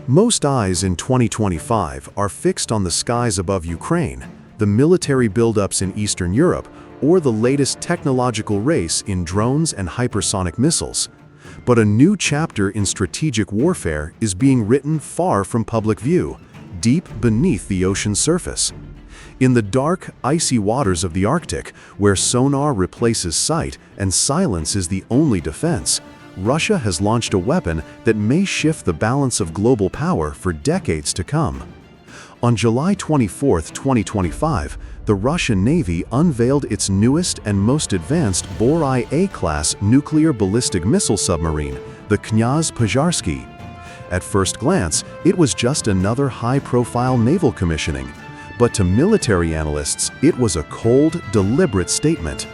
Most eyes in 2025 are fixed on the skies above Ukraine, the military buildups in Eastern Europe, or the latest technological race in drones and hypersonic missiles. But a new chapter in strategic warfare is being written far from public view, deep beneath the ocean's surface. In the dark, icy waters of the Arctic, where sonar replaces sight and silence is the only defense, Russia has launched a weapon that may shift the balance of global power for decades to come. On July 24, 2025, the Russian Navy unveiled its newest and most advanced Borei-A class nuclear ballistic missile submarine, the Knyaz Pozharsky. At first glance, it was just another high-profile naval commissioning. But to military analysts, it was a cold, deliberate statement.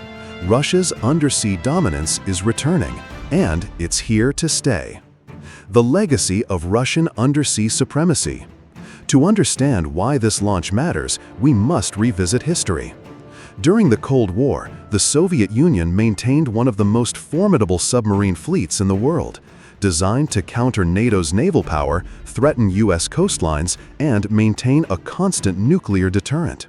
Russia's undersea dominance is returning, and it's here to stay. The legacy of Russian undersea supremacy. To understand why this launch matters, we must revisit history. During the Cold War, the Soviet Union maintained one of the most formidable submarine fleets in the world, designed to counter NATO's naval power, threaten U.S. coastlines, and maintain a constant nuclear deterrent.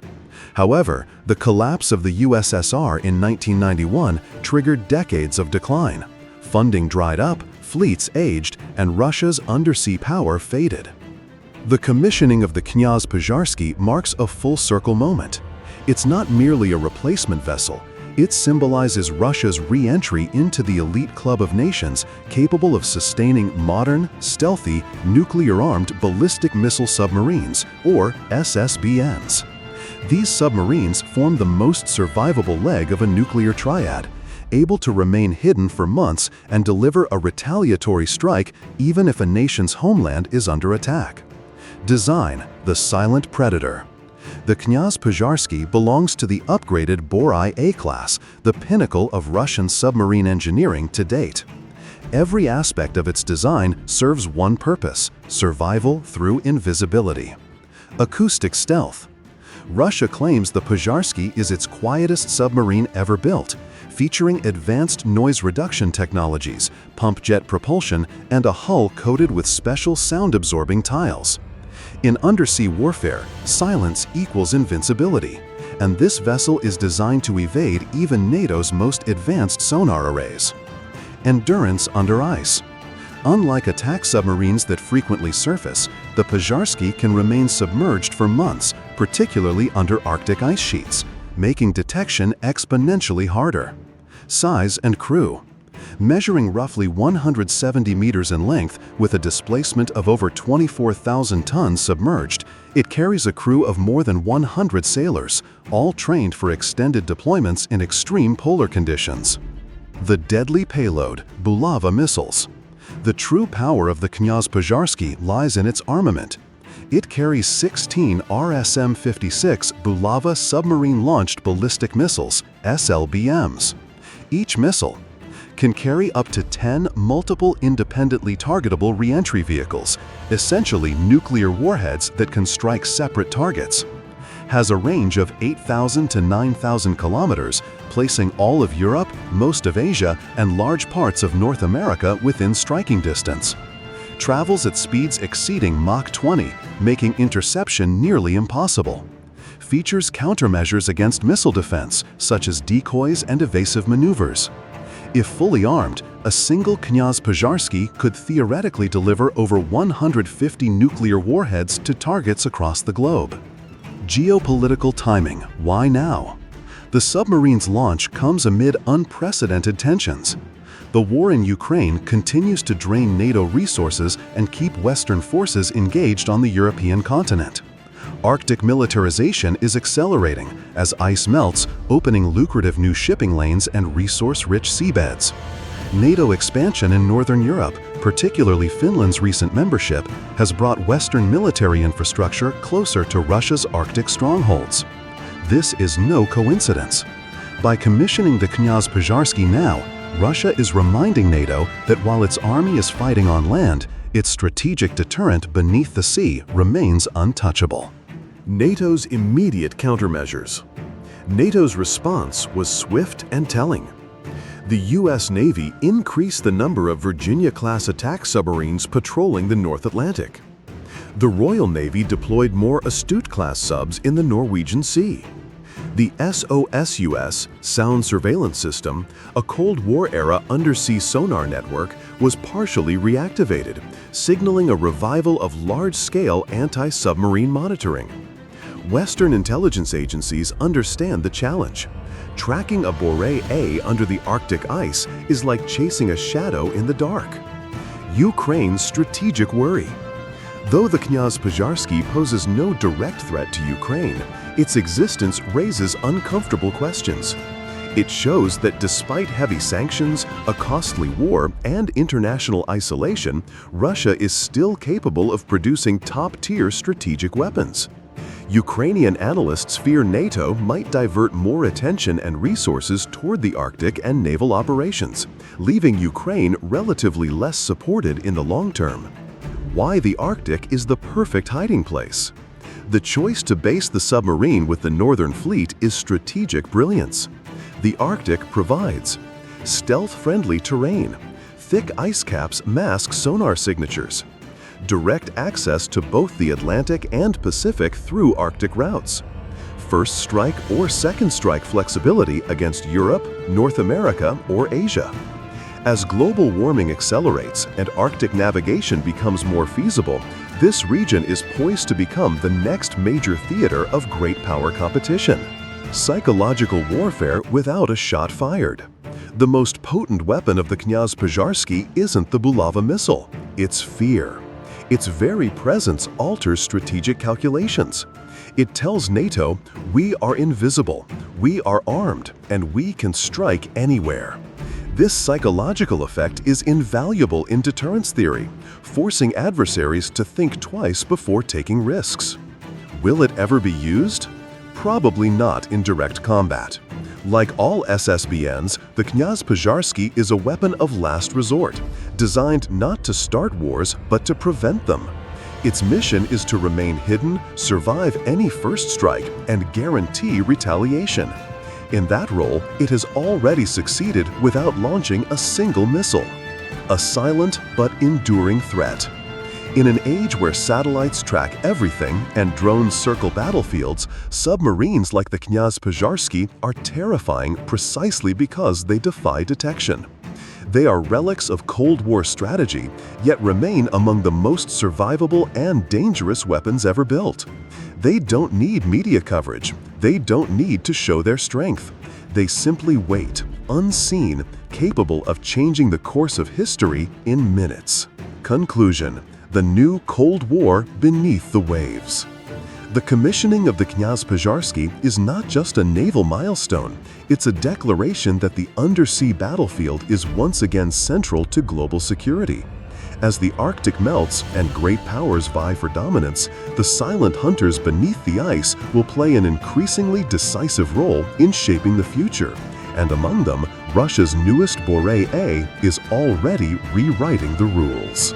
However, the collapse of the USSR in 1991 triggered decades of decline. Funding dried up, fleets aged, and Russia's undersea power faded. The commissioning of the Knyaz Pozharsky marks a full-circle moment. It's not merely a replacement vessel. It symbolizes Russia's re-entry into the elite club of nations capable of sustaining modern, stealthy, nuclear-armed ballistic missile submarines, or SSBMs. These submarines form the most survivable leg of a nuclear triad, able to remain hidden for months and deliver a retaliatory strike even if a nation's homeland is under attack. Design: the silent predator. The Knyaz Pozharsky belongs to the upgraded Borei-A class, the pinnacle of Russian submarine engineering to date. Every aspect of its design serves one purpose: survival through invisibility. Acoustic stealth. Russia claims the Pozharsky is its quietest submarine ever built, featuring advanced noise reduction technologies, pump jet propulsion, and a hull coated with special sound-absorbing tiles. In undersea warfare, silence equals invincibility, and this vessel is designed to evade even NATO's most advanced sonar arrays. Endurance under ice. Unlike attack submarines that frequently surface, the Pozharsky can remain submerged for months, particularly under Arctic ice sheets, making detection exponentially harder. Size and crew. Measuring roughly 170 meters in length with a displacement of over 24,000 tons submerged, it carries a crew of more than 100 sailors, all trained for extended deployments in extreme polar conditions. The deadly payload, Bulava missiles. The true power of the Knyaz Pozharsky lies in its armament. It carries 16 RSM-56 Bulava submarine-launched ballistic missiles, SLBMs. Each missile can carry up to 10 multiple independently targetable re-entry vehicles, essentially nuclear warheads that can strike separate targets. Has a range of 8,000 to 9,000 kilometers, placing all of Europe, most of Asia, and large parts of North America within striking distance. Travels at speeds exceeding Mach 20, making interception nearly impossible. Features countermeasures against missile defense, such as decoys and evasive maneuvers. If fully armed, a single Knyaz Pozharsky could theoretically deliver over 150 nuclear warheads to targets across the globe. Geopolitical timing. Why now? The submarine's launch comes amid unprecedented tensions. The war in Ukraine continues to drain NATO resources and keep Western forces engaged on the European continent. Arctic militarization is accelerating as ice melts, opening lucrative new shipping lanes and resource-rich seabeds. NATO expansion in Northern Europe, particularly Finland's recent membership, has brought Western military infrastructure closer to Russia's Arctic strongholds. This is no coincidence. By commissioning the Knyaz Pozharsky now, Russia is reminding NATO that while its army is fighting on land, its strategic deterrent beneath the sea remains untouchable. NATO's immediate countermeasures. NATO's response was swift and telling. The U.S. Navy increased the number of Virginia-class attack submarines patrolling the North Atlantic. The Royal Navy deployed more Astute-class subs in the Norwegian Sea. The SOSUS sound surveillance system, a Cold War-era undersea sonar network, was partially reactivated, signaling a revival of large-scale anti-submarine monitoring. Western intelligence agencies understand the challenge. Tracking a Borei-A under the Arctic ice is like chasing a shadow in the dark. Ukraine's strategic worry. Though the Knyaz Pozharsky poses no direct threat to Ukraine, its existence raises uncomfortable questions. It shows that despite heavy sanctions, a costly war, and international isolation, Russia is still capable of producing top-tier strategic weapons. Ukrainian analysts fear NATO might divert more attention and resources toward the Arctic and naval operations, leaving Ukraine relatively less supported in the long term. Why the Arctic is the perfect hiding place. The choice to base the submarine with the Northern Fleet is strategic brilliance. The Arctic provides stealth-friendly terrain, thick ice caps mask sonar signatures, direct access to both the Atlantic and Pacific through Arctic routes, first strike or second strike flexibility against Europe, North America, or Asia. As global warming accelerates and Arctic navigation becomes more feasible, this region is poised to become the next major theater of great power competition. Psychological warfare without a shot fired. The most potent weapon of the Knyaz Pozharsky isn't the Bulava missile, it's fear. Its very presence alters strategic calculations. It tells NATO, we are invisible, we are armed, and we can strike anywhere. This psychological effect is invaluable in deterrence theory, forcing adversaries to think twice before taking risks. Will it ever be used? Probably not in direct combat. Like all SSBNs, the Knyaz Pozharsky is a weapon of last resort, designed not to start wars but to prevent them. Its mission is to remain hidden, survive any first strike, and guarantee retaliation. In that role, it has already succeeded without launching a single missile. A silent but enduring threat. In an age where satellites track everything and drones circle battlefields, submarines like the Knyaz Pozharsky are terrifying precisely because they defy detection. They are relics of Cold War strategy, yet remain among the most survivable and dangerous weapons ever built. They don't need media coverage. They don't need to show their strength. They simply wait, unseen, capable of changing the course of history in minutes. Conclusion: the new Cold War beneath the waves. The commissioning of the Knyaz Pozharsky is not just a naval milestone, it's a declaration that the undersea battlefield is once again central to global security. As the Arctic melts and great powers vie for dominance, the silent hunters beneath the ice will play an increasingly decisive role in shaping the future. And among them, Russia's newest Borei-A is already rewriting the rules.